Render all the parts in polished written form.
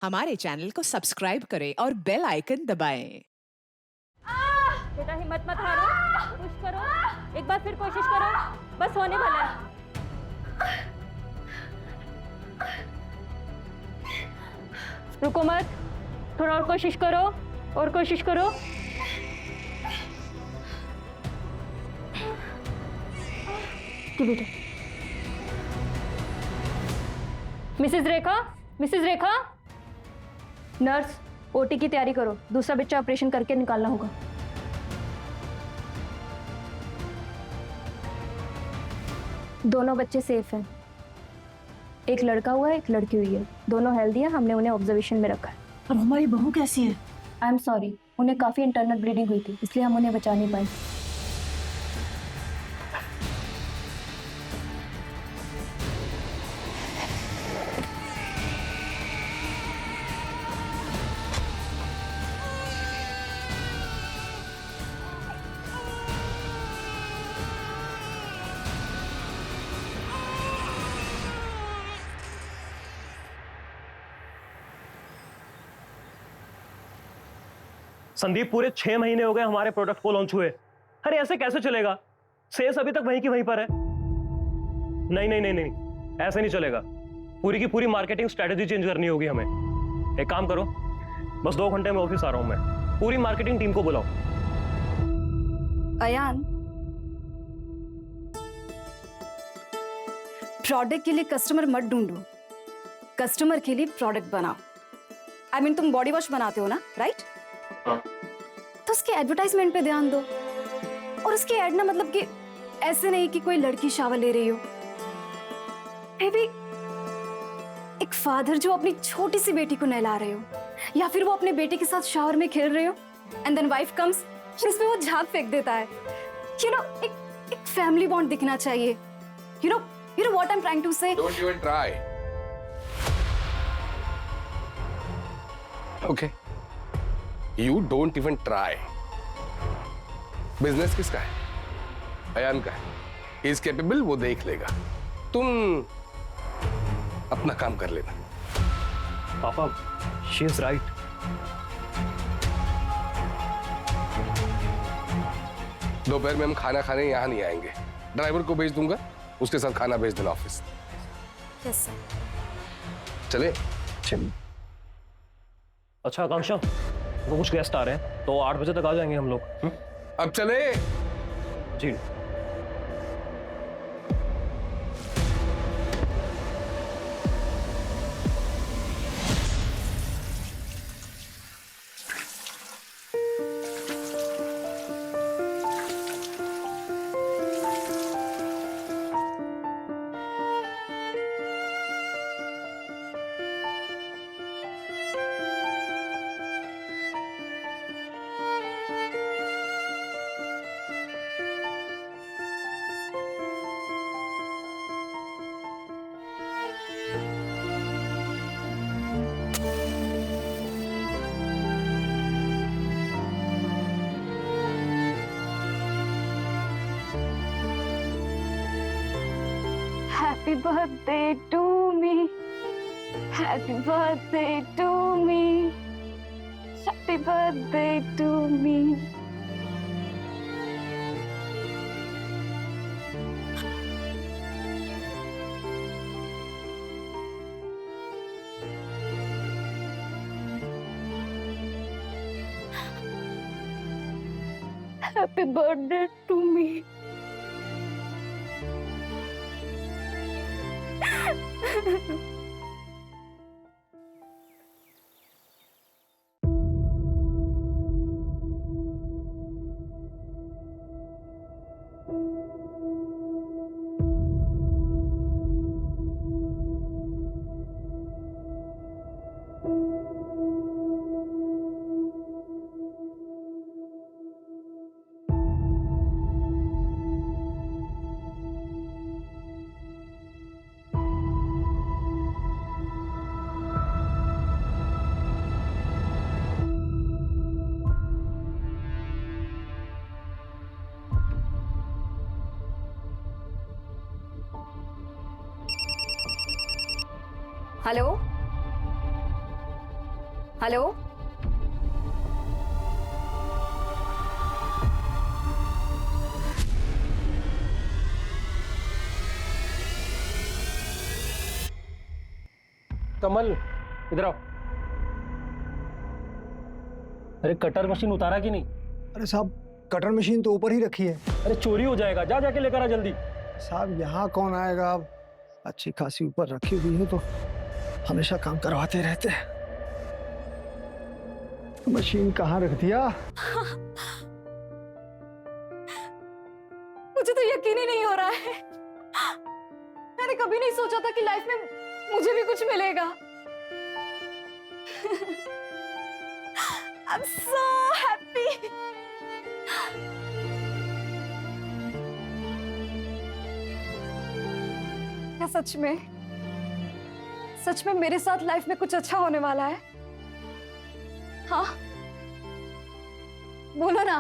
हमारे चैनल को सब्सक्राइब करें और बेल आइकन दबाएं। बेटा हिम्मत मत हारो, पुश करो, एक बार फिर कोशिश करो, बस होने वाला है। रुको मत, थोड़ा और कोशिश करो, और कोशिश करो। बेटा मिसेस रेखा, मिसेस रेखा, नर्स ओटी की तैयारी करो, दूसरा बच्चा ऑपरेशन करके निकालना होगा। दोनों बच्चे सेफ हैं, एक लड़का हुआ है, एक लड़की हुई है, दोनों हेल्दी हैं, हमने उन्हें ऑब्जर्वेशन में रखा है। और हमारी बहू कैसी है? आई एम सॉरी, उन्हें काफी इंटरनल ब्लीडिंग हुई थी, इसलिए हम उन्हें बचा नहीं पाए। संदीप, पूरे 6 महीने हो गए हमारे प्रोडक्ट को लॉन्च हुए। अरे ऐसे कैसे चलेगा? सेल्स अभी तक वहीं की वहीं पर है। नहीं नहीं नहीं नहीं, ऐसे नहीं चलेगा। पूरी की पूरी मार्केटिंग स्ट्रेटेजी चेंज करनी होगी हमें। एक काम करो, बस 2 घंटे में ऑफिस आ रहा हूं मैं। पूरी मार्केटिंग टीम को बुलाओ। अयान, प्रोडक्ट के लिए कस्टमर मत ढूंढो, कस्टमर के लिए प्रोडक्ट बनाओ। आई मीन तुम बॉडी वॉश बनाते हो ना, राइट? हाँ। तो उसके एडवर्टाइजमेंट पे ध्यान दो। और उसके ऐड ना, मतलब कि ऐसे नहीं कि कोई लड़की शावर ले रही हो, भी एक फादर जो अपनी छोटी सी बेटी को नहला रहे हो, या फिर वो अपने बेटे के साथ शावर में खेल रहे हो, एंड देन वाइफ कम्स और उसमें वो झाग फेंक देता है। यू नो, एक फैमिली बॉन्ड दिखना चाहिए। You know what I am trying to say. Don't even try. Okay. You don't even try. Business किसका है? अयान का है। He is capable, वो देख लेगा। तुम अपना काम कर लेना। पापा, शी इज राइट। दोपहर में हम खाना खाने यहाँ नहीं आएंगे। ड्राइवर को भेज दूंगा, उसके साथ खाना भेज देना ऑफिस। Yes sir. चले? अच्छा आकांक्षा, वो कुछ गेस्ट आ रहे हैं तो 8 बजे तक आ जाएंगे हम लोग। अब चले? जी। Happy birthday to me. Happy birthday to me. Happy birthday to me. Happy birthday to me. Hello, hello. Kamal इधर आओ। अरे कटर मशीन उतारा कि नहीं? अरे साहब, कटर मशीन तो ऊपर ही रखी है। अरे चोरी हो जाएगा, जा जाके लेकर आ जल्दी। साहब यहाँ कौन आएगा? अब अच्छी खासी ऊपर रखी हुई है तो हमेशा काम करवाते रहते हैं। मशीन कहाँ रख दिया? मुझे तो यकीन ही नहीं हो रहा है। मैंने कभी नहीं सोचा था कि लाइफ में मुझे भी कुछ मिलेगा। I'm so happy. क्या सच में मेरे साथ लाइफ में कुछ अच्छा होने वाला है? हाँ, बोलो ना।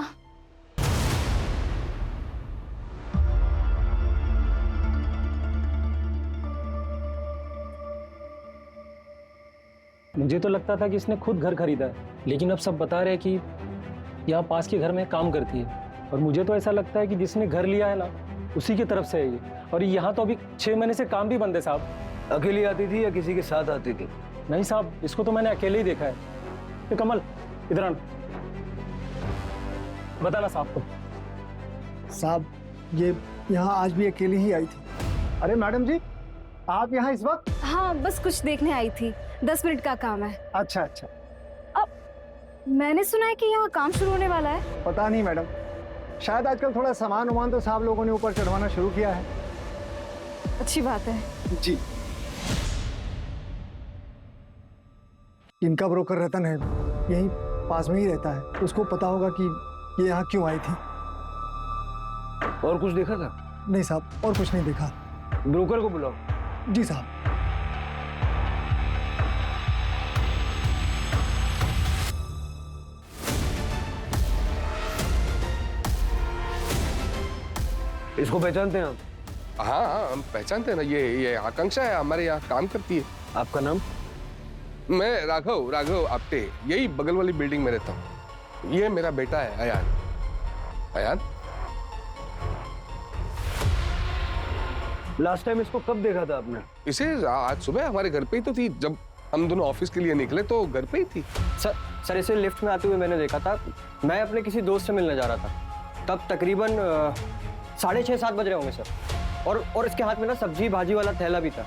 मुझे तो लगता था कि इसने खुद घर खरीदा है, लेकिन अब सब बता रहे हैं कि यहाँ पास के घर में काम करती है। और मुझे तो ऐसा लगता है कि जिसने घर लिया है ना, उसी की तरफ से है ये। और यहाँ तो अभी 6 महीने से काम भी बंद है साहब। अकेली आती थी या किसी के साथ आती थी? नहीं साहब, इसको तो मैंने अकेले ही देखा है। तो कमल इधर आना, बताना साहब को। साहब ये यहाँ आज भी अकेली ही आई थी। अरे मैडम जी, आप यहाँ इस वक्त? हाँ, बस कुछ देखने आई थी। 10 मिनट का काम है। अच्छा अच्छा। मैंने सुना है कि यहाँ काम शुरू होने वाला है। पता नहीं मैडम, शायद आजकल थोड़ा सामान वामान तो साहब लोगों ने ऊपर चढ़वाना शुरू किया है। अच्छी बात है। जी। इनका ब्रोकर रतन है, यहीं पास में ही रहता है। उसको पता होगा कि ये यहाँ क्यों आई थी। और कुछ देखा था? नहीं साहब, और कुछ नहीं देखा। ब्रोकर को बुलाओ। जी साहब। इसको पहचानते हैं आप? हाँ हाँ, हम पहचानते हैं ना। ये आकांक्षा है, हमारे यहाँ काम करती है। आपका नाम? मैं राघव आप्टे, यही बगल वाली बिल्डिंग में रहता हूँ। ये मेरा बेटा है अयान। अयान, लास्ट टाइम इसको कब देखा था आपने? इसे आज सुबह हमारे घर पे ही तो थी। जब हम दोनों ऑफिस के लिए निकले तो घर पे ही थी। सर इसे लिफ्ट में आते हुए मैंने देखा था। मैं अपने किसी दोस्त से मिलने जा रहा था, तब तकरीबन 6:30-7 बज रहे होंगे सर। और इसके हाथ में ना सब्जी भाजी वाला थैला भी था।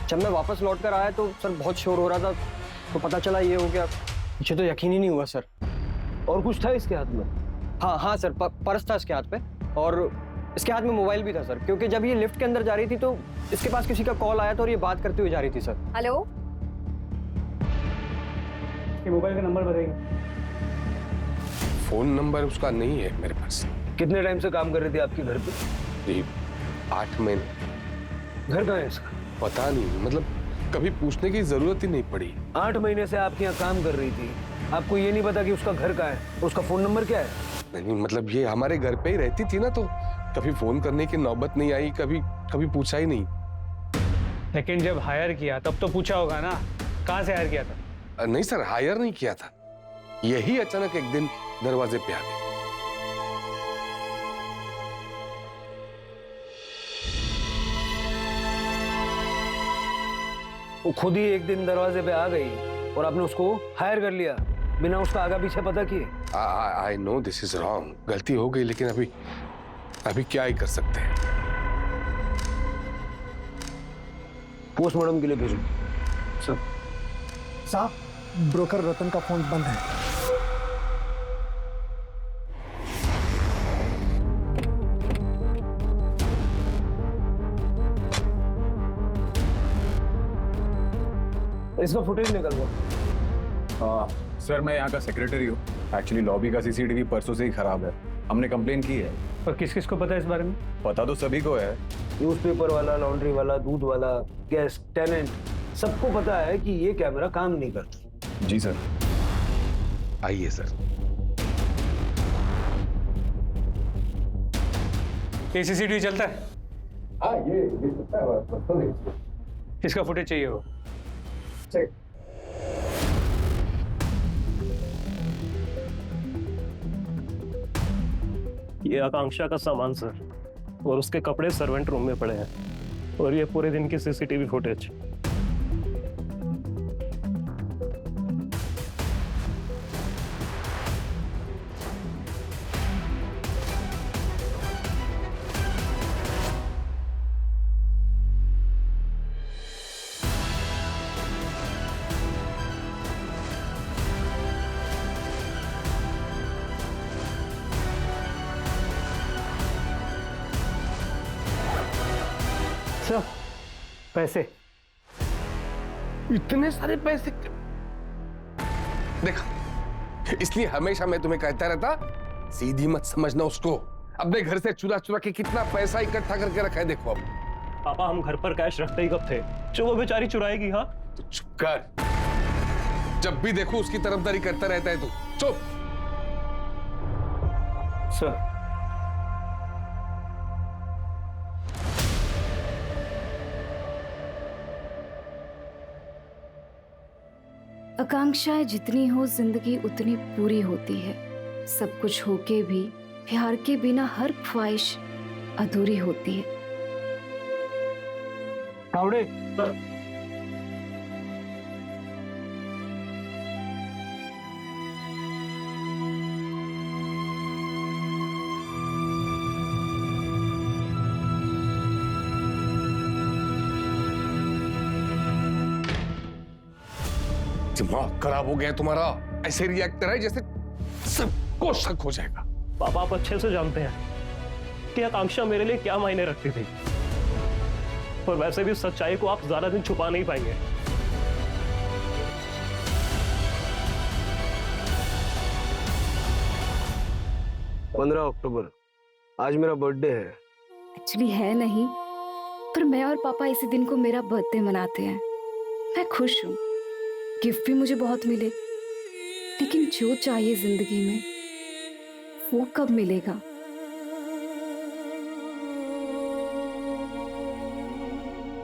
जब मैं वापस लौट कर आया तो सर बहुत शोर हो रहा था, तो पता चला ये हो गया। मुझे तो यकीन ही नहीं हुआ सर। और कुछ था इसके हाथ में? हाँ सर, पर्स था इसके हाथ पे, और इसके हाथ में मोबाइल भी था सर। क्योंकि जब ये लिफ्ट के अंदर जा रही थी तो इसके पास किसी का कॉल आया था और ये बात करते हुए जा रही थी सर। हेलो। ये मोबाइल का नंबर बताइए। फोन नंबर उसका नहीं है मेरे पास। कितने टाइम से काम कर रही थी आपके घर पे? जी 8 महीने। घर कहाँ है इसका? पता नहीं, मतलब कभी पूछने की जरूरत ही नहीं पड़ी। 8 महीने से आपके यहाँ काम कर रही थी, आपको ये नहीं पता कि उसका घर कहाँ है, उसका फोन नंबर क्या है? नहीं, मतलब ये हमारे घर पे ही रहती थी ना, तो कभी फोन करने की नौबत नहीं आई, कभी पूछा ही नहीं। लेकिन जब हायर किया तब तो पूछा होगा ना, कहाँ से हायर किया था? नहीं सर, हायर नहीं किया था। यही अचानक एक दिन दरवाजे पे आ गई। वो खुद ही एक दिन दरवाजे पे आ गई और आपने उसको हायर कर लिया बिना उसका आगा पीछे पता किए। I know this is wrong, गलती हो गई, लेकिन अभी क्या ही कर सकते हैं। पोस्टमार्टम के लिए भेजो। सर साहब, ब्रोकर रतन का फोन बंद है। इसका फुटेज निकल गया। सर मैं यहाँ का सेक्रेटरी हूँ। एक्चुअली लॉबी का सीसीटीवी परसों से ही खराब है, हमने कंप्लेन की है। और किस किस को पता है इस बारे में? पता तो सभी को है। न्यूज़पेपर वाला, लॉन्ड्री वाला, दूध वाला, गेस्ट, टेनेंट, सबको पता है कि ये कैमरा काम नहीं करता। जी सर। आइए सर। ये सीसीटीवी चलता है? हाँ, ये चलता है। इसका फुटेज चाहिए हो। ये आकांक्षा का सामान सर, और उसके कपड़े सर्वेंट रूम में पड़े हैं, और ये पूरे दिन की सीसीटीवी फुटेज। सर पैसे। इतने सारे पैसे? देखा, इसलिए हमेशा मैं तुम्हें कहता रहता, सीधी मत समझना उसको। अपने घर से चुरा चुरा के कितना पैसा इकट्ठा करके रखा है, देखो अब। पापा हम घर पर कैश रखते ही कब थे जो वो बेचारी चुराएगी? हाँ तो चुप कर, जब भी देखो उसकी तरफदारी करता रहता है तू। चुप। सर आकांक्षाएं जितनी हो जिंदगी उतनी पूरी होती है। सब कुछ होके भी प्यार के बिना हर ख्वाहिश अधूरी होती है। तावड़े दिमाग खराब हो गया तुम्हारा। ऐसे रिएक्ट कर रहा है जैसे सबको शक हो जाएगा। पापा आप अच्छे से जानते हैं कि आकांक्षा मेरे लिए क्या मायने रखती थी, और वैसे भी सच्चाई को आप ज्यादा दिन छुपा नहीं पाएंगे। अक्टूबर आज मेरा बर्थडे है। एक्चुअली है नहीं, पर मैं और पापा इसी दिन को मेरा बर्थडे मनाते हैं। मैं खुश हूँ, गिफ्ट भी मुझे बहुत मिले, लेकिन जो चाहिए जिंदगी में वो कब मिलेगा?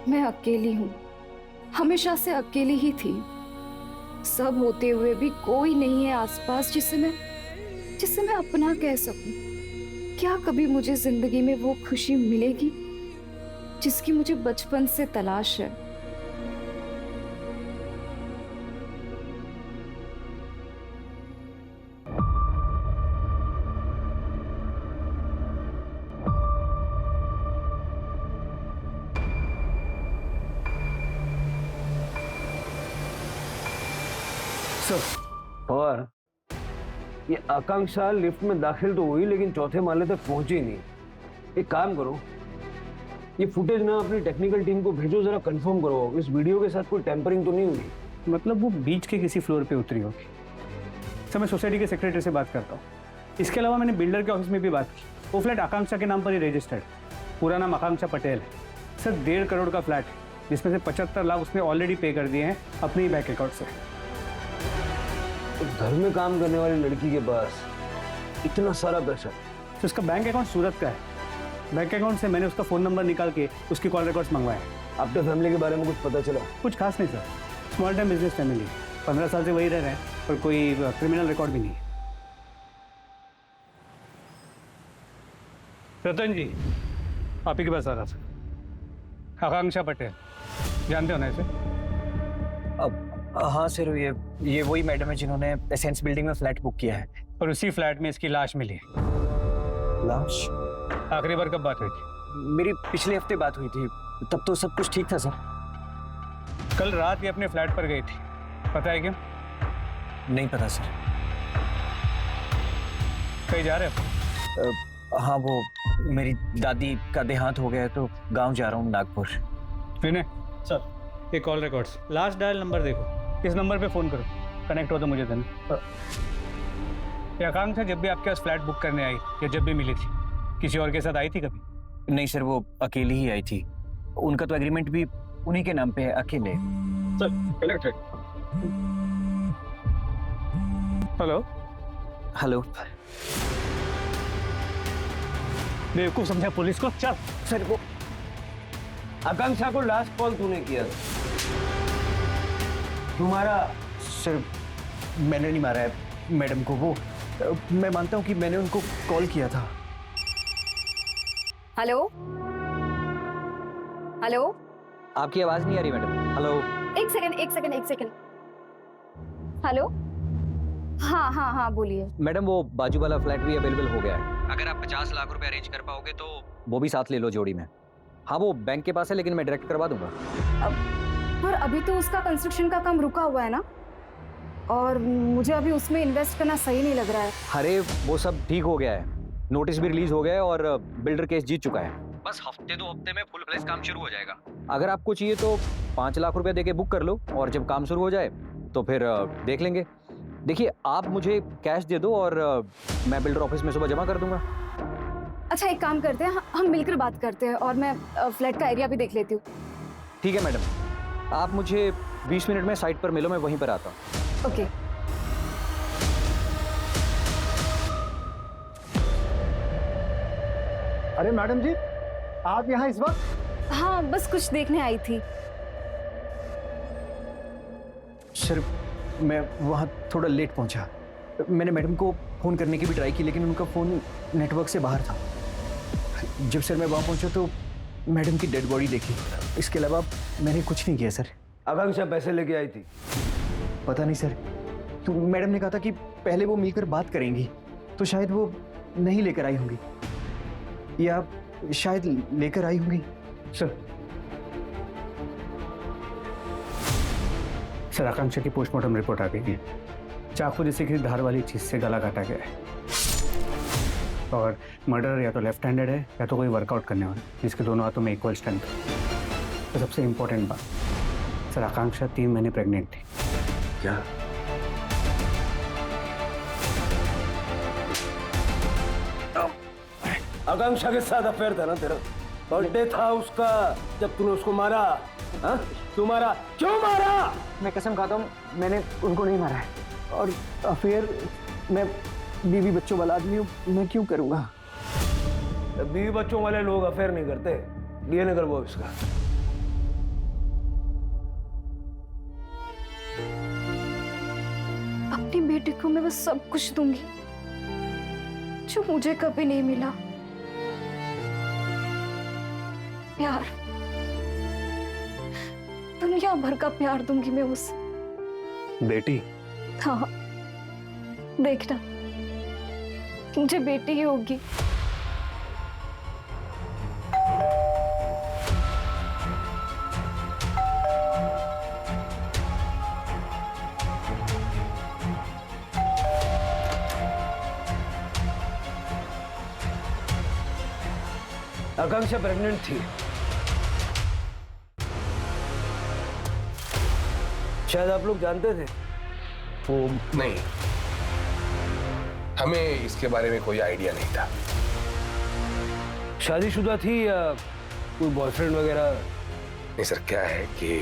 मैं अकेली हूँ, हमेशा से अकेली ही थी। सब होते हुए भी कोई नहीं है आसपास जिसे मैं अपना कह सकूं। क्या कभी मुझे जिंदगी में वो खुशी मिलेगी जिसकी मुझे बचपन से तलाश है? और ये आकांक्षा लिफ्ट में दाखिल तो हुई लेकिन चौथे माले तक पहुंची नहीं। एक काम करो, ये फुटेज ना अपनी टेक्निकल टीम को भेजो, जरा कंफर्म करो इस वीडियो के साथ कोई टेम्परिंग तो नहीं हुई। मतलब वो बीच के किसी फ्लोर पे उतरी होगी। सर मैं सोसाइटी के सेक्रेटरी से बात करता हूँ। इसके अलावा मैंने बिल्डर के ऑफिस में भी बात की। वो फ्लैट आकांक्षा के नाम पर ही रजिस्टर्ड, पूरा नाम आकांक्षा पटेल है। सर 1.5 करोड़ का फ्लैट है, जिसमें से 75 लाख उसने ऑलरेडी पे कर दिए हैं अपने ही बैंक अकाउंट से। तो घर में काम करने वाली लड़की के पास इतना सारा पैसा? तो उसका बैंक अकाउंट सूरत का है। बैंक अकाउंट से मैंने उसका फ़ोन नंबर निकाल के उसकी कॉल रिकॉर्ड्स मंगवाए। आपके फैमिली के बारे में कुछ पता चला? कुछ खास नहीं sir, small time business family, 15 साल से वही रह रहे हैं, और कोई क्रिमिनल रिकॉर्ड भी नहीं है। रतन जी आप ही के पास आ रहा था। आकांक्षा पटेल जानते हो ना इसे? अब हाँ सर, ये वही मैडम है जिन्होंने एसेंस बिल्डिंग में फ्लैट बुक किया है। और उसी फ्लैट में इसकी लाश मिली है। लाश? आखिरी बार कब बात हुई थी? मेरी पिछले हफ्ते बात हुई थी, तब तो सब कुछ ठीक था सर। कल रात ये अपने फ्लैट पर गई थी, पता है क्यों? नहीं पता सर। कहीं जा रहे हो? हाँ, वो मेरी दादी का देहांत हो गया है तो गांव जा रहा हूँ, नागपुर। विनय सर, ये call records, last dial number देखो, इस नंबर पे फोन करो, कनेक्ट हो तो मुझे देना। ये आकांक्षा जब भी आपके पास फ्लैट बुक करने आई या जब भी मिली थी, किसी और के साथ आई थी कभी? नहीं सर, वो अकेली ही आई थी। उनका तो एग्रीमेंट भी उन्हीं के नाम पे है, अकेले। सर कनेक्ट है। Hello hello. बेवकूफ समझा पुलिस को? चल सर, वो आकांक्षा को लास्ट कॉल तूने किया? तुम्हारा? सर मैंने नहीं मारा है मैडम को। वो मैं मानता हूँ कि मैंने उनको कॉल किया था। हेलो हेलो, आपकी आवाज नहीं आ रही मैडम। हेलो। एक सेकंड। हेलो, हाँ हाँ हाँ बोलिए। मैडम वो बाजू वाला फ्लैट भी अवेलेबल हो गया है। अगर आप 50 लाख रुपए अरेंज कर पाओगे तो वो भी साथ ले लो जोड़ी में। हाँ वो बैंक के पास है लेकिन मैं डायरेक्ट करवा दूंगा। पर अभी तो उसका कंस्ट्रक्शन का काम रुका हुआ है ना, और मुझे अभी उसमें इन्वेस्ट करना सही नहीं लग रहा है। अरे वो सब ठीक हो गया है, नोटिस भी रिलीज हो गया है और बिल्डर केस जीत चुका है। बस हफ्ते 2 हफ्ते में फुल फ्लेज काम शुरू हो जाएगा। अगर आपको चाहिए तो 5 लाख रुपए देके बुक कर लो और जब काम शुरू हो जाए तो फिर देख लेंगे। देखिए आप मुझे कैश दे दो और मैं बिल्डर ऑफिस में सुबह जमा कर दूंगा। अच्छा एक काम करते हैं, हम मिलकर बात करते हैं और मैं फ्लैट का एरिया भी देख लेती हूँ। ठीक है मैडम, आप मुझे 20 मिनट में साइट पर मिलो, मैं वहीं पर आता हूँ। ओके। अरे मैडम जी, आप यहाँ इस वक्त? हाँ बस कुछ देखने आई थी। सर मैं वहाँ थोड़ा लेट पहुँचा। मैंने मैडम को फ़ोन करने की भी ट्राई की लेकिन उनका फ़ोन नेटवर्क से बाहर था। जब सर मैं वहाँ पहुँचा तो मैडम की डेड बॉडी देखी, इसके अलावा मैंने कुछ नहीं किया सर। आकांक्षा पैसे लेके आई थी? पता नहीं सर, तो मैडम ने कहा था कि पहले वो मिलकर बात करेंगी, तो शायद वो नहीं लेकर आई होंगी या शायद लेकर आई होंगी। सर आकांक्षा की पोस्टमार्टम रिपोर्ट आ गई है। चाकू जैसे किसी धार वाली चीज से गला काटा गया है और मर्डर या तो लेफ्ट हैंडेड है या तो कोई वर्कआउट करने वाला जिसके दोनों हाथों में इक्वल स्ट्रेंथ। तो सबसे इंपॉर्टेंट बात सर, आकांक्षा 3 महीने प्रेग्नेंट थी। क्या? आकांक्षा के साथ अफेयर था ना तेरा? बर्थडे था उसका जब तूने उसको मारा। हाँ? क्यों मारा? क्यों मारा? मैं कसम खाता हूँ मैंने उनको नहीं मारा है। और अफेयर, मैं बीवी बच्चों वाला आदमी हूँ, मैं क्यों करूँगा? बीवी बच्चों वाले लोग अफेयर नहीं करते। डीएनए करवाओ इसका। अपनी बेटी को मैं बस सब कुछ दूंगी जो मुझे कभी नहीं मिला। प्यार, दुनिया भर का प्यार दूंगी मैं उसे। बेटी? हाँ देखना, मुझे बेटी ही होगी। आकांक्षा प्रेग्नेंट थी, शायद आप लोग जानते थे। वो नहीं, हमें इसके बारे में कोई आइडिया नहीं था। शादीशुदा थी या कोई बॉयफ्रेंड वगैरह? नहीं सर, क्या है कि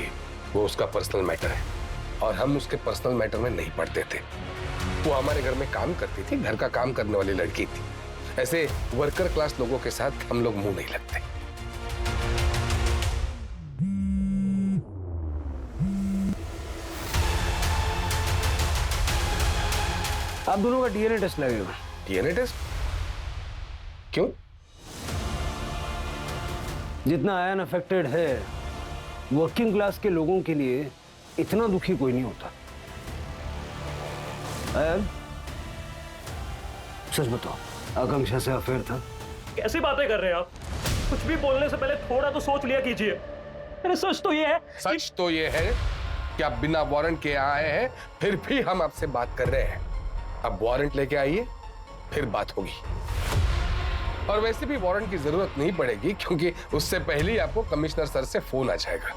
वो उसका पर्सनल मैटर है और हम उसके पर्सनल मैटर में नहीं पड़ते थे। वो हमारे घर में काम करती थी, घर का काम करने वाली लड़की थी। ऐसे वर्कर क्लास लोगों के साथ हम लोग मुंह नहीं लगते। आप दोनों का डीएनए टेस्ट लगेगा। DNA test? क्यों? जितना आयन अफेक्टेड है, वर्किंग क्लास के लोगों के लिए इतना दुखी कोई नहीं होता। आयन, सच बताओ, आकांक्षा से अफेयर था? कैसी बातें कर रहे हैं आप? कुछ भी बोलने से पहले थोड़ा तो सोच लिया कीजिए। अरे सच तो ये है कि आप बिना वारंट के आए हैं, फिर भी हम आपसे बात कर रहे हैं। अब वारंट लेके आइए, फिर बात होगी। और वैसे भी वारंट की जरूरत नहीं पड़ेगी क्योंकि उससे पहले ही आपको कमिश्नर सर से फोन आ जाएगा।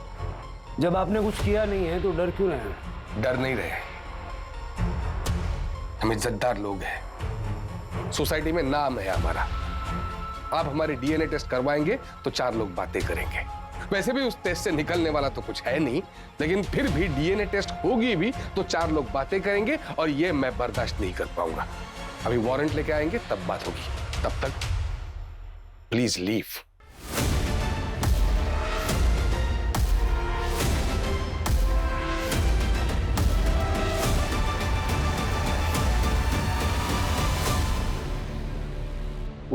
जब आपने कुछ किया नहीं है तो डर क्यों रहे? डर नहीं रहे, हम इज्जतदार लोग हैं, सोसाइटी में नाम है हमारा। आप हमारे डीएनए टेस्ट करवाएंगे तो 4 लोग बातें करेंगे। वैसे भी उस टेस्ट से निकलने वाला तो कुछ है नहीं, लेकिन फिर भी डीएनए टेस्ट होगी भी तो 4 लोग बातें करेंगे और ये मैं बर्दाश्त नहीं कर पाऊंगा। अभी वारंट लेके आएंगे तब बात होगी। तब तक प्लीज लीव।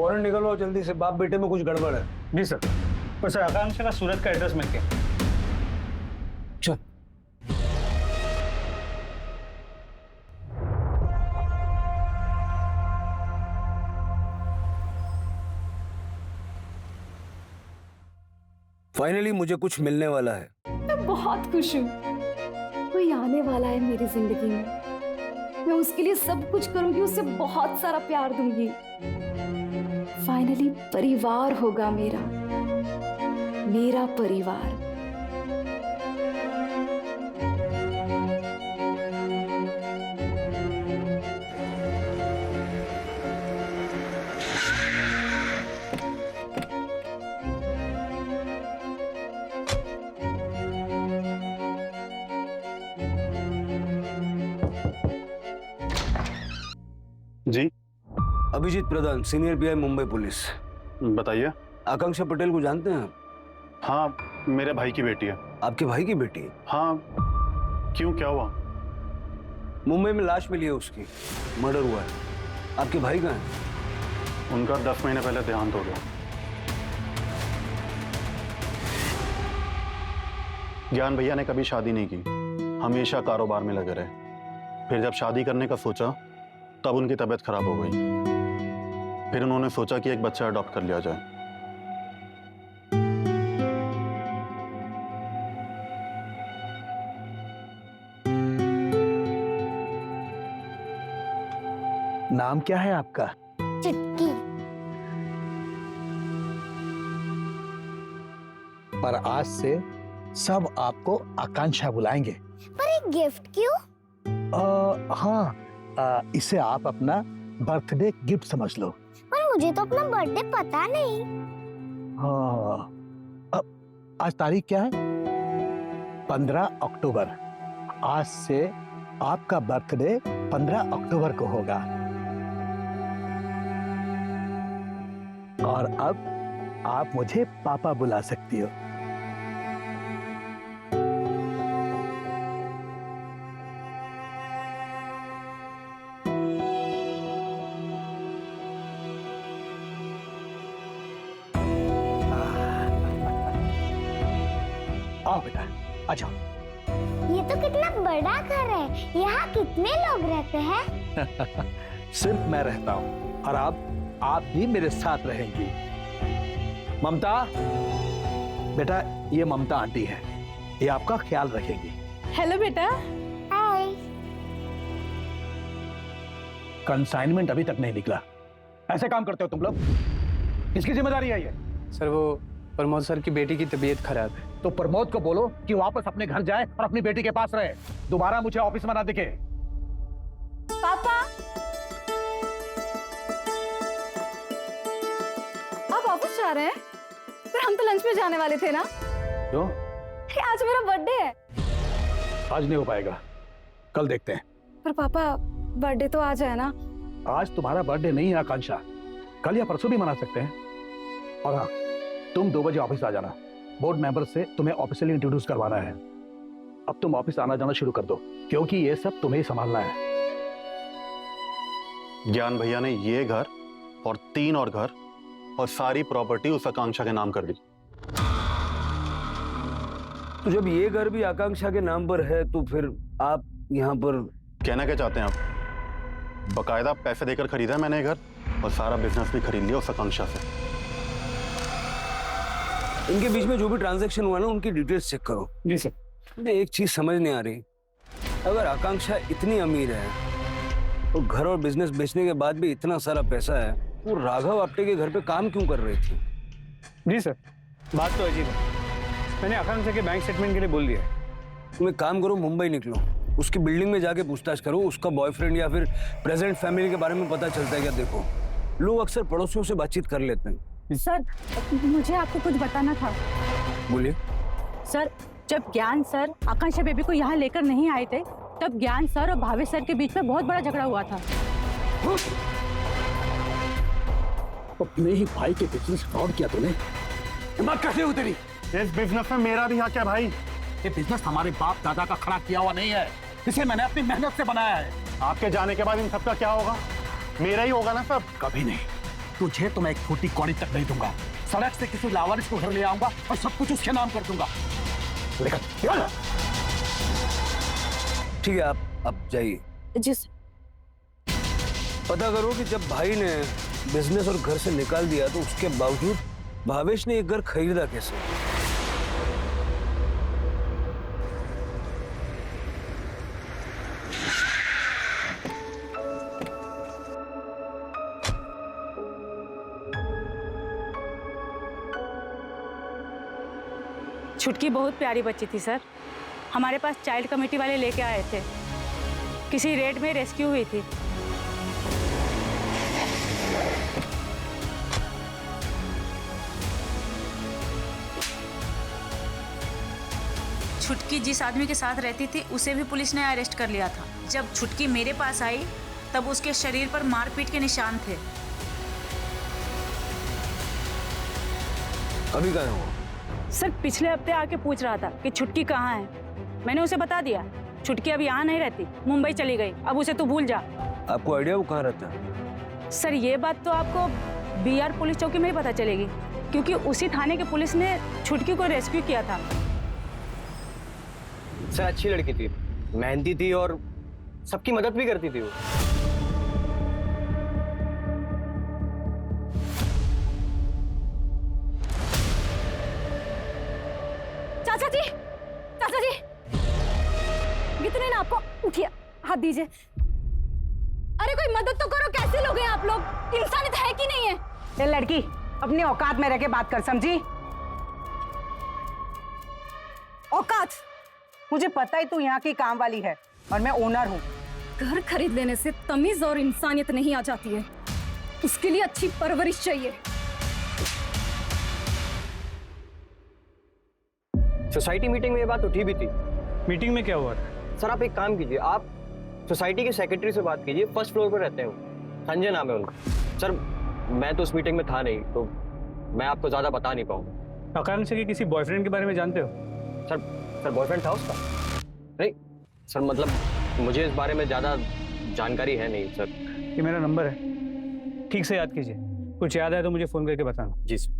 वारंट निकलवाओ जल्दी से, बाप बेटे में कुछ गड़बड़ है। जी सर। पर सर आकांक्षा का सूरत का एड्रेस मिल गया। चल। फाइनली मुझे कुछ मिलने वाला है। मैं बहुत खुश हूँ। कोई आने वाला है मेरी जिंदगी में। मैं उसके लिए सब कुछ करूंगी, उसे बहुत सारा प्यार दूंगी। फाइनली परिवार होगा मेरा परिवार। जी अभिजीत प्रधान, सीनियर पीआई मुंबई पुलिस। बताइए। आकांक्षा पटेल को जानते हैं आप? हाँ, मेरे भाई की बेटी है। आपके भाई की बेटी? हाँ, क्यों, क्या हुआ? मुंबई में लाश मिली है उसकी, मर्डर हुआ है। आपके भाई कहाँ हैं? उनका 10 महीने पहले देहांत हो गया। ज्ञान भैया ने कभी शादी नहीं की, हमेशा कारोबार में लगे रहे। फिर जब शादी करने का सोचा तब उनकी तबीयत खराब हो गई। फिर उन्होंने सोचा कि एक बच्चा अडॉप्ट कर लिया जाए। नाम क्या है आपका? चुटकी। पर आज से सब आपको आकांक्षा बुलाएंगे। पर एक गिफ्ट क्यों? हाँ, इसे आप अपना बर्थडे गिफ्ट समझ लो। पर मुझे तो अपना बर्थडे पता नहीं। हाँ, अब आज तारीख क्या है? 15 अक्टूबर। आज से आपका बर्थडे 15 अक्टूबर को होगा। और अब आप मुझे पापा बुला सकती हो। आओ बेटा, आ जाओ। ये तो कितना बड़ा घर है। यहाँ कितने लोग रहते हैं? सिर्फ मैं रहता हूँ और आप भी मेरे साथ रहेंगी। ममता, बेटा ये ममता आंटी है, ये आपका ख्याल रखेगी। हेलो बेटा। हाय। कंसाइनमेंट अभी तक नहीं निकला। ऐसे काम करते हो तुम लोग? किसकी जिम्मेदारी है ये? सर वो प्रमोद सर की बेटी की तबीयत खराब है। तो प्रमोद को बोलो कि वापस अपने घर जाए और अपनी बेटी के पास रहे। दोबारा मुझे ऑफिस में ना दिखे। पापा, आप ऑफिस जा रहे हैं? पर हम तो लंच में जाने वाले थे ना। क्यों? आज मेरा बर्थडे है। आज नहीं हो पाएगा, कल देखते हैं। पर पापा, बर्थडे तो आज है ना। आज तुम्हारा बर्थडे नहीं है आकांक्षा, कल या परसों भी मना सकते हैं। और हाँ, तुम 2 बजे ऑफिस आ जाना। बोर्ड मेंबर से तुम्हें ऑफिशियली इंट्रोड्यूस करवाना है। अब तुम ऑफिस आना जाना शुरू कर दो, क्योंकि ये सब तुम्हें ही संभालना है। ज्ञान भैया ने ये घर और 3 और घर और सारी प्रॉपर्टी उस आकांक्षा के नाम कर दी। तो जब ये घर भी आकांक्षा के नाम पर है तो फिर आप यहाँ पर कहना क्या चाहते हैं आप? बकायदा पैसे देकर खरीदा है मैंने ये घर और सारा बिजनेस भी खरीद लिया उस आकांक्षा से। इनके बीच में जो भी ट्रांजैक्शन हुआ ना, उनकी डिटेल्स चेक करो। जी सर। मुझे एक चीज समझ नहीं आ रही, अगर आकांक्षा इतनी अमीर है और घर और बिजनेस बेचने के बाद भी इतना सारा पैसा है, वो राघव आप्टे के घर पे काम क्यों कर रही थी? जी सर, बात तो अजीब है। मैंने आकांक्षा के बैंक स्टेटमेंट के लिए बोल दिया। तुम एक काम करो, मुंबई निकलो, उसकी बिल्डिंग में जाके पूछताछ करो। उसका बॉयफ्रेंड या फिर प्रेजेंट फैमिली के बारे में पता चलता है क्या? देखो, लोग अक्सर पड़ोसियों से बातचीत कर लेते हैं। सर, मुझे आपको कुछ बताना था। बोलिए। सर, जब ज्ञान सर आकांक्षा बेबी को यहाँ लेकर नहीं आए थे, तब ज्ञान सर और भावेश सर के बीच में बहुत बड़ा झगड़ा हुआ था। अपने ही भाई के बिजनेस फ्रॉड किया तूने। हिम्मत कैसे हुई तेरी? इस बिजनेस में मेरा भी हक है भाई। ये बिजनेस हमारे बाप दादा का खड़ा किया हुआ नहीं है, इसे मैंने अपनी मेहनत से बनाया है। आपके जाने के बाद इन सबका क्या होगा? मेरा ही होगा ना सब। कभी नहीं, तुझे तो मैं एक छोटी कौड़ी तक नहीं दूंगा। सड़क से किसी लावारिस को घर ले आऊंगा और सब कुछ उसके नाम कर दूंगा। लेकिन ठीक है, आप अब जाइए। जी पता करो कि जब भाई ने बिजनेस और घर से निकाल दिया तो उसके बावजूद भावेश ने एक घर खरीदा कैसे। छुटकी बहुत प्यारी बच्ची थी सर। हमारे पास चाइल्ड कमेटी वाले लेके आए थे। किसी रेड में रेस्क्यू हुई थी। छुटकी जिस आदमी के साथ रहती थी उसे भी पुलिस ने अरेस्ट कर लिया था। जब छुटकी मेरे पास आई तब उसके शरीर पर मारपीट के निशान थे। अभी कहाँ हो? सर पिछले हफ्ते आके पूछ रहा था कि छुटकी कहाँ है। मैंने उसे बता दिया छुटकी अब यहाँ नहीं रहती, मुंबई चली गई। अब उसे तू भूल जा। आपको आइडिया वो कहाँ रहता है? सर ये बात तो आपको बीआर पुलिस चौकी में ही पता चलेगी, क्योंकि उसी थाने के पुलिस ने छुटकी को रेस्क्यू किया था। सर अच्छी लड़की थी, मेहनती थी और सबकी मदद भी करती थी वो। चाचा जी, चाचा जी, कितने ना आपको उठिए, हाथ दीजिए। अरे कोई मदद तो करो, कैसे लोग हैं आप लोग? इंसानियत है कि नहीं है? ये लड़की अपनी औकात में रह के बात कर, समझी? औकात? मुझे पता है तू यहाँ की काम वाली है और मैं ओनर हूँ। घर खरीद लेने से तमीज और इंसानियत नहीं आ जाती है, उसके लिए अच्छी परवरिश चाहिए। सोसाइटी मीटिंग में ये बात उठी भी थी। मीटिंग में क्या हुआ था? सर आप एक काम कीजिए, आप सोसाइटी के सेक्रेटरी से बात कीजिए। फर्स्ट फ्लोर पर रहते हैं वो, संजय नाम है उनका। सर मैं तो उस मीटिंग में था नहीं, तो मैं आपको ज्यादा बता नहीं पाऊंगा। आकांक्षा के किसी बॉयफ्रेंड के बारे में जानते हो? सर बॉयफ्रेंड था उसका? नहीं सर, मतलब मुझे इस बारे में ज्यादा जानकारी है नहीं सर। ये मेरा नंबर है, ठीक से याद कीजिए। कुछ याद है तो मुझे फोन करके बताना। जी सर।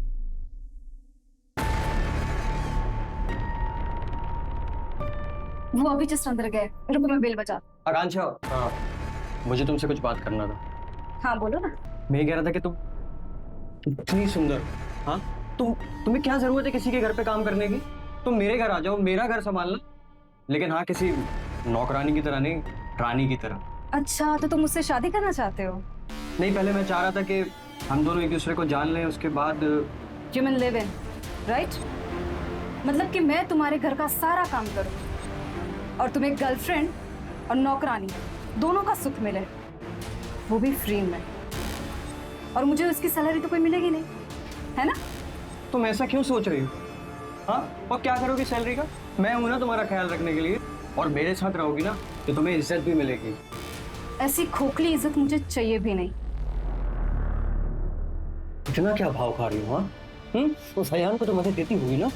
वो अभी जस्ट अंदर गए, रुको मैं बेल बजा। आकांक्षा, हाँ मुझे तुमसे कुछ बात करना था। हाँ बोलो ना। मैं कह रहा था कि तुम इतनी सुंदर, हाँ तुम्हें क्या जरूरत है किसी के घर पे काम करने की? तुम मेरे घर आ जाओ, मेरा घर संभालना, लेकिन हाँ किसी नौकरानी की तरह नहीं, रानी की तरह। अच्छा तो तुम मुझसे शादी करना चाहते हो? नहीं, पहले मैं चाह रहा था कि हम दोनों एक दूसरे को जान लें, उसके बाद You mean live in, right? मतलब कि मैं तुम्हारे घर का सारा काम करूं और तुम्हें गर्लफ्रेंड और नौकरानी दोनों का सुख मिले, वो भी फ्री में। और मुझे उसकी सैलरी तो कोई मिलेगी नहीं, है ना? तुम ऐसा क्यों सोच रही हो? हाँ, और क्या करोगी सैलरी का? मैं हूं ना तुम्हारा ख्याल रखने के लिए, और मेरे साथ रहोगी ना तो तुम्हें इज्जत भी मिलेगी। ऐसी खोखली इज्जत मुझे चाहिए भी नहीं। इतना क्या भाव खा रही हो? हाँ तो सयान को तो मदद देती हुई ना।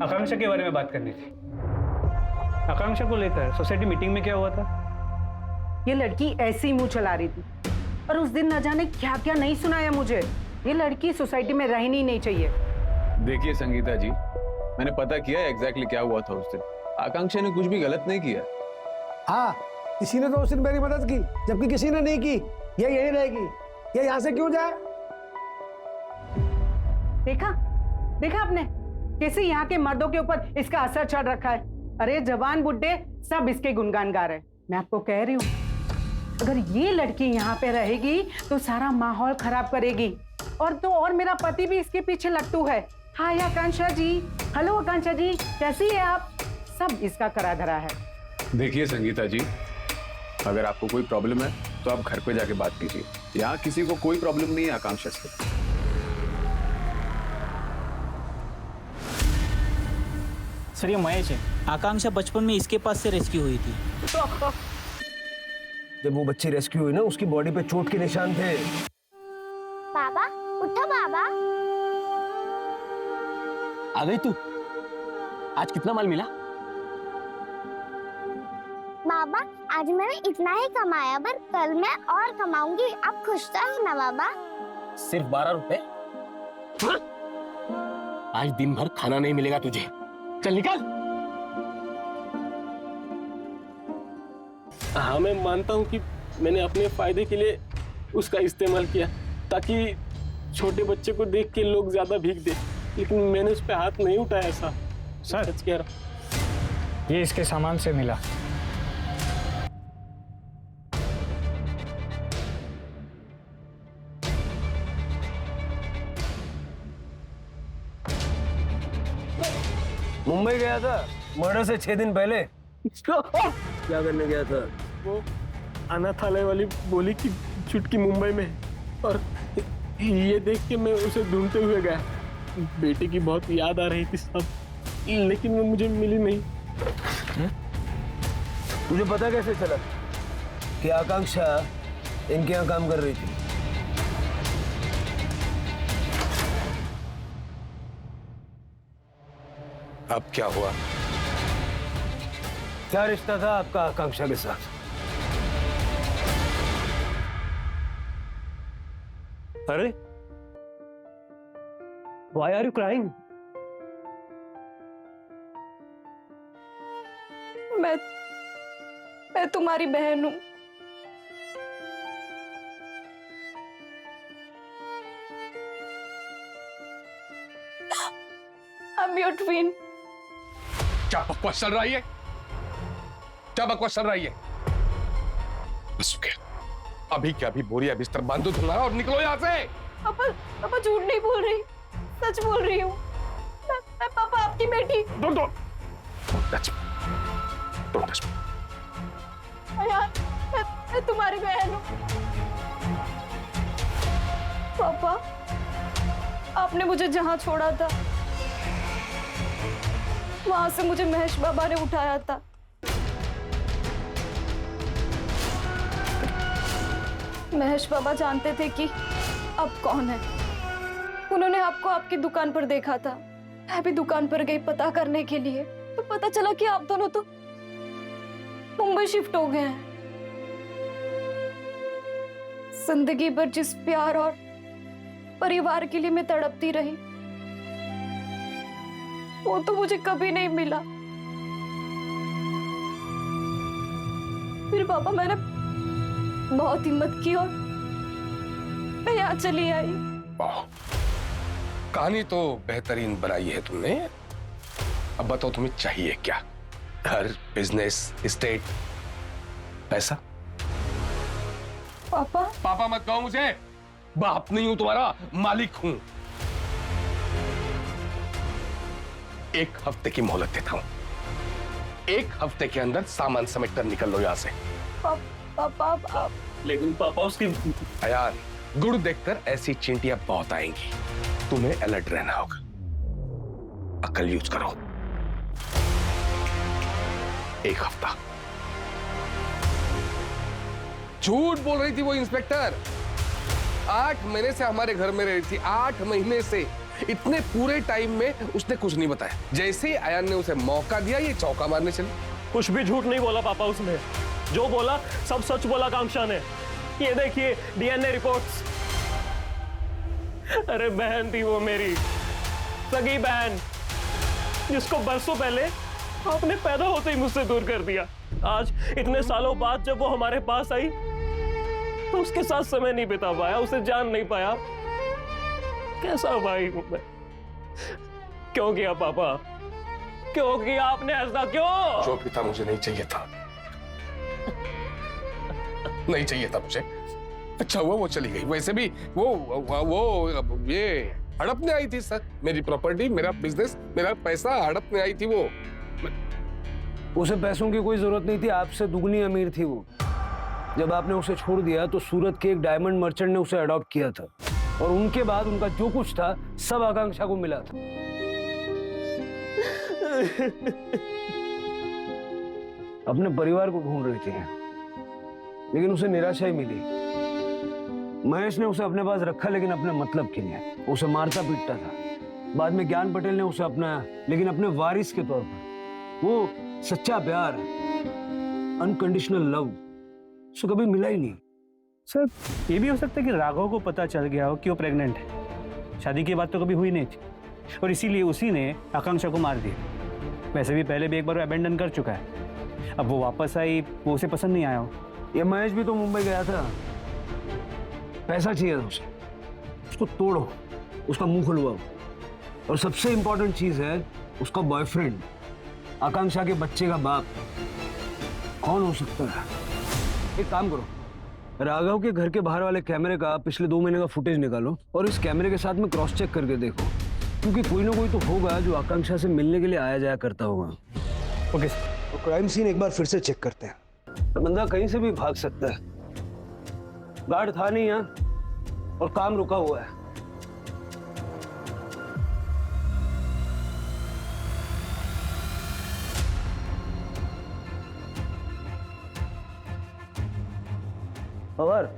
आकांक्षा के बारे में बात करनी थी। आकांक्षा को लेकर सोसाइटी मीटिंग में क्या हुआ था? ये लड़की ऐसे ही मुंह चला रही थी और उस दिन न जाने क्या क्या नहीं सुनाया मुझे। ये लड़की सोसाइटी में रहनी नहीं चाहिए। देखिए संगीता जी, मैंने पता किया एग्जैक्टली क्या हुआ था उस दिन। आकांक्षा ने कुछ भी गलत नहीं किया। हाँ, किसी ने तो उस दिन मेरी मदद की, जबकि किसी ने नहीं की। ये यही रहेगी, ये यहाँ से क्यों जाए? देखा देखा आपने कैसे यहाँ के मर्दों के ऊपर इसका असर चढ़ रखा है। अरे जवान बुड्ढे सब इसके गुणगान गा रहे हैं। मैं आपको कह रही हूँ, अगर ये लड़की यहाँ पे रहेगी तो सारा माहौल खराब करेगी। और मेरा पति भी इसके पीछे लट्टू है। हाय आकांक्षा जी, हेलो आकांक्षा जी, कैसी है आप? सब इसका करा धरा है। देखिए संगीता जी, अगर आपको कोई प्रॉब्लम है तो आप घर पे जाके बात कीजिए। यहाँ किसी को कोई प्रॉब्लम नहीं है आकांक्षा से। सर ये महेश है। आकांक्षा बचपन में इसके पास से रेस्क्यू हुई थी। जब वो बच्ची रेस्क्यू हुई ना, उसकी बॉडी पे चोट के निशान थे। पापा उठो पापा। बाबा। आ गई तू? आज कितना माल मिला? बाबा आज मैंने इतना ही कमाया, पर कल मैं और कमाऊंगी। आप खुश तो हो ना बाबा? सिर्फ 12 रुपए? हाँ? आज दिन भर खाना नहीं मिलेगा तुझे, चल निकल। हाँ मैं मानता हूँ कि मैंने अपने फायदे के लिए उसका इस्तेमाल किया ताकि छोटे बच्चे को देख के लोग ज्यादा भीख दे, लेकिन मैंने उस पर हाथ नहीं उठाया। ऐसा सच कह रहा हूँ। ये इसके सामान से मिला। मुंबई गया था मर्डर से 6 दिन पहले। क्या करने गया था? वो अनाथालय वाली बोली कि चुटकी मुंबई में है, और ये देख के मैं उसे ढूंढते हुए गया। बेटी की बहुत याद आ रही थी सब, लेकिन वो मुझे मिली नहीं। तुझे पता कैसे चला कि आकांक्षा इनके यहाँ काम कर रही थी? अब क्या हुआ? क्या रिश्ता था आपका आकांक्षा के साथ? अरे why are you crying? मैं तुम्हारी बहन हूं। I'm your twin. क्या बकवास चल रही है? क्या बकवास चल रही है? बस हो गया। अभी क्या अभी बोरिया बिस्तर बांधो तुम्हारा और निकलो यहाँ से। पापा झूठ नहीं बोल रही, सच बोल रही हूँ। मैं पापा आपकी बेटी। Don't touch me. Don't touch me. यार, मैं तुम्हारी बहन हूँ। पापा, आपने मुझे जहाँ छोड़ा था वहां से मुझे महेश बाबा ने उठाया था। महेश बाबा जानते थे कि अब कौन है। उन्होंने आपको आपकी दुकान पर देखा था। मैं भी दुकान पर गई पता करने के लिए, तो पता चला कि आप दोनों तो मुंबई शिफ्ट हो गए हैं। जिंदगी भर जिस प्यार और परिवार के लिए मैं तड़पती रही, वो तो मुझे कभी नहीं मिला। फिर पापा मैंने बहुत हिम्मत की और मैं यहाँ चली आई। कहानी तो बेहतरीन बनाई है तुमने। अब बताओ तुम्हें चाहिए क्या? घर, बिजनेस, एस्टेट, पैसा? पापा पापा मत कहो मुझे। बाप नहीं हूं तुम्हारा, मालिक हूं। 1 हफ्ते की मोहलत देता हूं। 1 हफ्ते के अंदर सामान समेट कर निकल लो यहां से। पापा लेकिन पापा उसकी अयान, गुड़ देखकर ऐसी चींटियां बहुत आएंगी। तुम्हें अलर्ट रहना होगा। अकल यूज करो। 1 हफ्ता। झूठ बोल रही थी वो इंस्पेक्टर। 8 महीने से हमारे घर में रही थी। 8 महीने से। इतने पूरे टाइम में उसने कुछ नहीं बताया। जैसे ही अयान ने उसे मौका दिया, ये चौका मारने चली। कुछ भी झूठ नहीं बोला पापा उसने। जो बोला सब सच बोला आकांक्षा ने। ये देखिए डीएनए रिपोर्ट्स। अरे बहन थी वो मेरी, सगी बहन, जिसको बरसों पहले आपने पैदा होते ही मुझसे दूर कर दिया। आज इतने सालों बाद जब वो हमारे पास आई तो उसके साथ समय नहीं बिता पाया, उसे जान नहीं पाया। कैसा भाई हूं मैं? क्यों किया पापा? क्यों किया आपने ऐसा? क्यों? जो भी था मुझे नहीं चाहिए था। नहीं चाहिए था मुझे। अच्छा हुआ वो चली गई। वैसे भी वो ये हड़पने आई थी सर। मेरी प्रॉपर्टी, मेरा बिजनेस, मेरा पैसा हड़पने आई थी वो। उसे पैसों की कोई जरूरत नहीं थी। आपसे दुगनी अमीर थी वो। जब आपने उसे छोड़ दिया तो सूरत के एक डायमंड मर्चेंट ने उसे अडॉप्ट किया था, और उनके बाद उनका जो कुछ था सब आकांक्षा को मिला था। अपने परिवार को ढूंढ रही थी, लेकिन उसे निराशा ही मिली। महेश ने उसे अपने पास रखा लेकिन अपने मतलब के लिए, उसे मारता पीटता था। बाद में ज्ञान पटेल ने उसे अपनाया, लेकिन अपने वारिस के तौर पर। वो सच्चा प्यार, अनकंडीशनल लव उसे कभी मिला ही नहीं। सर ये भी हो सकता है कि राघव को पता चल गया हो कि वो प्रेग्नेंट है। शादी की बात तो कभी हुई नहीं थी और इसीलिए उसी ने आकांक्षा को मार दिया। वैसे भी पहले भी एक बार अबेंडन कर चुका है। अब वो वापस आई, वो उसे पसंद नहीं आया हो। ये महेश भी तो मुंबई गया था, पैसा चाहिए था उसे, उसको तोड़ो, उसका मुंह खुलवाओ। और सबसे इंपॉर्टेंट चीज है उसका बॉयफ्रेंड, आकांक्षा के बच्चे का बाप कौन हो सकता है? एक काम करो, राघव के घर के बाहर वाले कैमरे का पिछले 2 महीने का फुटेज निकालो और इस कैमरे के साथ में क्रॉस चेक करके देखो, क्योंकि कोई ना कोई तो होगा जो आकांक्षा से मिलने के लिए आया जाया करता होगा। ओके सर, तो क्राइम सीन एक बार फिर से चेक करते हैं। बंदा कहीं से भी भाग सकता है, गार्ड था नहीं यहाँ और काम रुका हुआ है। और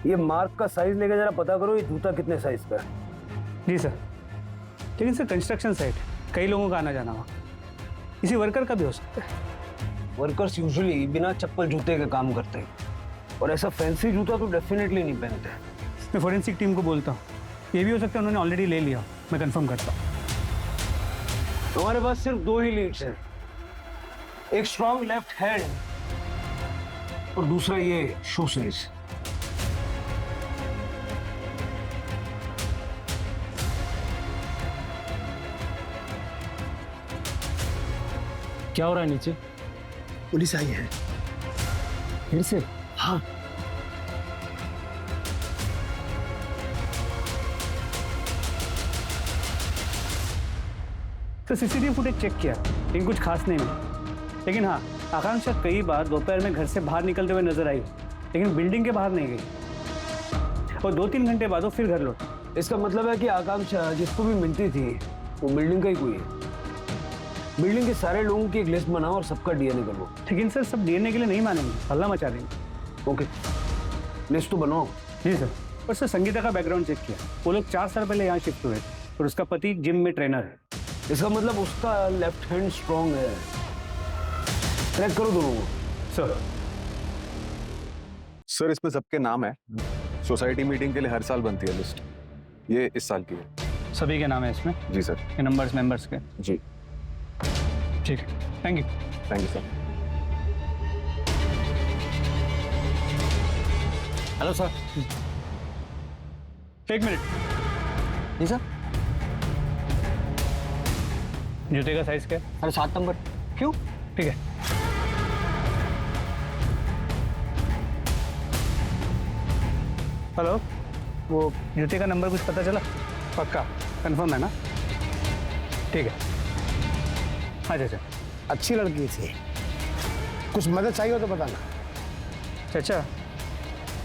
ये मार्क का साइज लेके जरा पता करो, ये जूता कितने साइज का है। जी सर। लेकिन सर कंस्ट्रक्शन साइट, कई लोगों का आना जाना हुआ, किसी वर्कर का भी हो सकता है। वर्कर्स यूजुअली बिना चप्पल जूते के काम करते हैं और ऐसा फैंसी जूता तो डेफिनेटली नहीं पहनते। मैं फोरेंसिक टीम को बोलता हूँ, ये भी हो सकता है उन्होंने ऑलरेडी ले लिया, मैं कंफर्म करता हूँ। हमारे पास सिर्फ 2 ही लीड्स हैं, एक स्ट्रॉन्ग लेफ्ट हैंड और दूसरा ये शू साइज। क्या हो रहा है नीचे? पुलिस आई है फिर से? हाँ, तो सीसीटीवी फुटेज चेक किया, लेकिन कुछ खास नहीं मिला। लेकिन हाँ, आकांक्षा कई बार दोपहर में घर से बाहर निकलते हुए नजर आई, लेकिन बिल्डिंग के बाहर नहीं गई और 2-3 घंटे बाद वो फिर घर लौटी। इसका मतलब है कि आकांक्षा जिसको भी मिलती थी वो बिल्डिंग का ही कोई है। बिल्डिंग के सारे लोगों की एक लिस्ट बनाओ और सबका डीएनए कर लो। लेकिन सर सब डीएनए के लिए नहीं मानेंगे, हल्ला मचा देंगे। ओके, लिस्ट तो बनाओ। जी सर। और सर संगीता का बैकग्राउंड चेक किया, वो लोग 4 साल पहले यहाँ शिफ्ट हुए और उसका पति जिम में ट्रेनर है। इसका मतलब उसका लेफ्ट हैंड स्ट्रॉन्ग है। ट्रैक करो दोनों को। सर इसमें सबके नाम है, सोसाइटी मीटिंग के लिए हर साल बनती है लिस्ट, ये इस साल की है। सभी के नाम है इसमें? जी सर। ये नंबर्स मेंबर्स के? जी ठीक है, thank you. Thank you sir. Hello sir. 1 minute. जी सर। जूते का साइज क्या है? अरे 7 नंबर। क्यों? ठीक है। हेलो, वो जूते का नंबर कुछ पता चला? पक्का कंफर्म है ना? ठीक है। अच्छा, अच्छी लड़की थी, कुछ मदद चाहिए हो तो बताना। चाचा,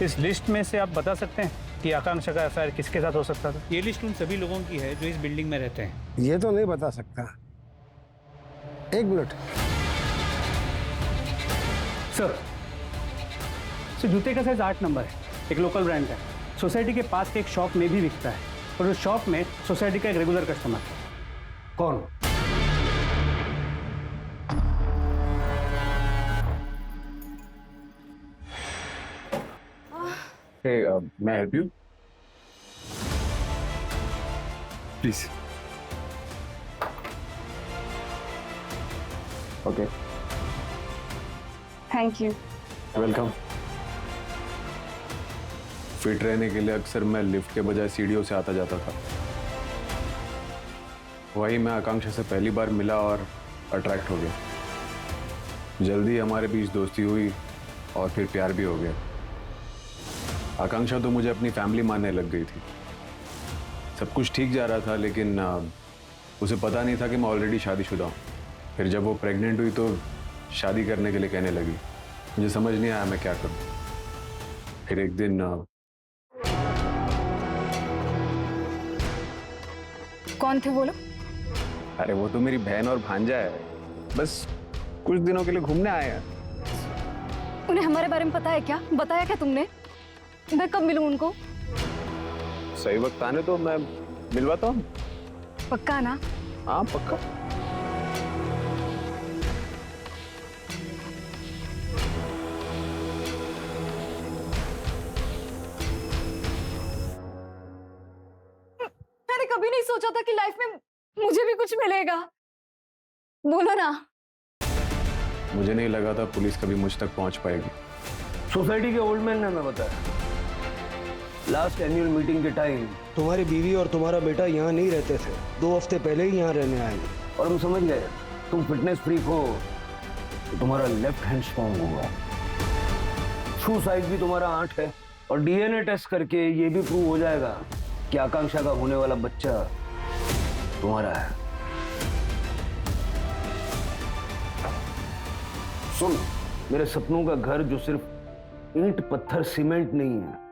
इस लिस्ट में से आप बता सकते हैं कि आकांक्षा का अफेयर किसके साथ हो सकता था? ये लिस्ट उन सभी लोगों की है जो इस बिल्डिंग में रहते हैं। ये तो नहीं बता सकता। 1 मिनट। सर जूते का साइज 8 नंबर है, एक लोकल ब्रांड का है, सोसाइटी के पास के एक शॉप में भी बिकता है और उस शॉप में सोसाइटी का एक रेगुलर कस्टमर है। कौन? मैं help you please? Okay, thank you. Welcome. Fit रहने के लिए अक्सर मैं लिफ्ट के बजाय सीढ़ियों से आता जाता था। वही मैं आकांक्षा से पहली बार मिला और अट्रैक्ट हो गया। जल्दी हमारे बीच दोस्ती हुई और फिर प्यार भी हो गया। आकांक्षा तो मुझे अपनी फैमिली मानने लग गई थी। सब कुछ ठीक जा रहा था, लेकिन उसे पता नहीं था कि मैं ऑलरेडी शादीशुदा हूँ। फिर जब वो प्रेग्नेंट हुई तो शादी करने के लिए कहने लगी। मुझे समझ नहीं आया मैं क्या करूँ। फिर एक दिन कौन थे वो लोग? अरे वो तो मेरी बहन और भांजा है, बस कुछ दिनों के लिए घूमने आए हैं। उन्हें हमारे बारे में पता है क्या? बताया क्या तुमने? मैं कब मिलूं उनको? सही वक्त आने तो मैं मिलवाता हूँ। पक्का ना? हाँ पक्का। मैंने कभी नहीं सोचा था कि लाइफ में मुझे भी कुछ मिलेगा। बोलो ना। मुझे नहीं लगा था पुलिस कभी मुझ तक पहुंच पाएगी। सोसाइटी के ओल्ड मैन ने हमें बताया, लास्ट एनुअल मीटिंग के टाइम तुम्हारी बीवी और तुम्हारा बेटा यहाँ नहीं रहते थे, 2 हफ्ते पहले ही यहाँ रहने आए और हम समझ गए तुम फिटनेस फ्रीक हो तो तुम्हारा लेफ्ट हैंड स्ट्रॉन्ग होगा। शू साइज भी तुम्हारा 8 है और डीएनए टेस्ट करके ये भी प्रूव हो जाएगा कि आकांक्षा का होने वाला बच्चा तुम्हारा है। सुन, मेरे सपनों का घर जो सिर्फ ईंट पत्थर सीमेंट नहीं है।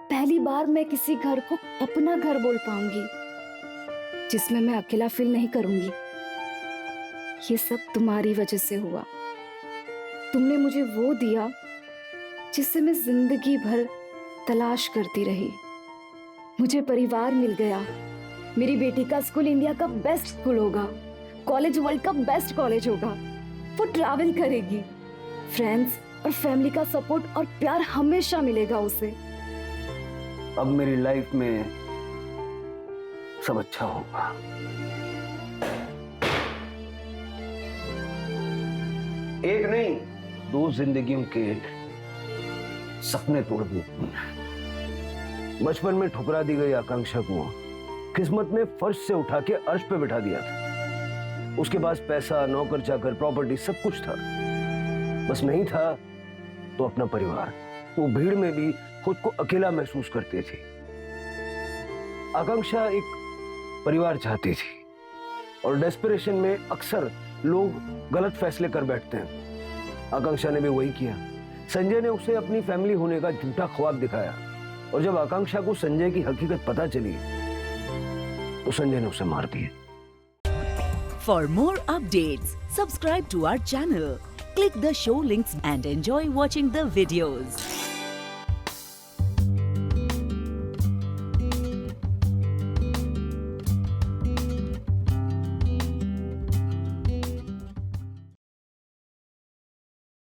पहली बार मैं किसी घर को अपना घर बोल पाऊंगी जिसमें मैं अकेला फील नहीं करूंगी। ये सब तुम्हारी वजह से हुआ। तुमने मुझे वो दिया जिससे मैं जिंदगी भर तलाश करती रही। मुझे परिवार मिल गया। मेरी बेटी का स्कूल इंडिया का बेस्ट स्कूल होगा, कॉलेज वर्ल्ड का बेस्ट कॉलेज होगा। वो ट्रैवल करेगी। फ्रेंड्स और फैमिली का सपोर्ट और प्यार हमेशा मिलेगा उसे। अब मेरी लाइफ में सब अच्छा होगा। एक नहीं, 2 जिंदगियों के सपने तोड़ दिए। बचपन में ठुकरा दी गई आकांक्षा को किस्मत ने फर्श से उठा के अर्श पे बिठा दिया था। उसके पास पैसा, नौकर चाकर, प्रॉपर्टी सब कुछ था, बस नहीं था तो अपना परिवार। वो भीड़ में भी खुद को अकेला महसूस करती थी। आकांक्षा एक परिवार चाहती थी और डेस्परेशन में अक्सर लोग गलत फैसले कर बैठते हैं। आकांक्षा ने भी वही किया। संजय ने उसे अपनी फैमिली होने का झूठा ख्वाब दिखाया और जब आकांक्षा को संजय की हकीकत पता चली तो संजय ने उसे मार दिया। For more updates, subscribe to our channel, click the show links and enjoy watching the videos.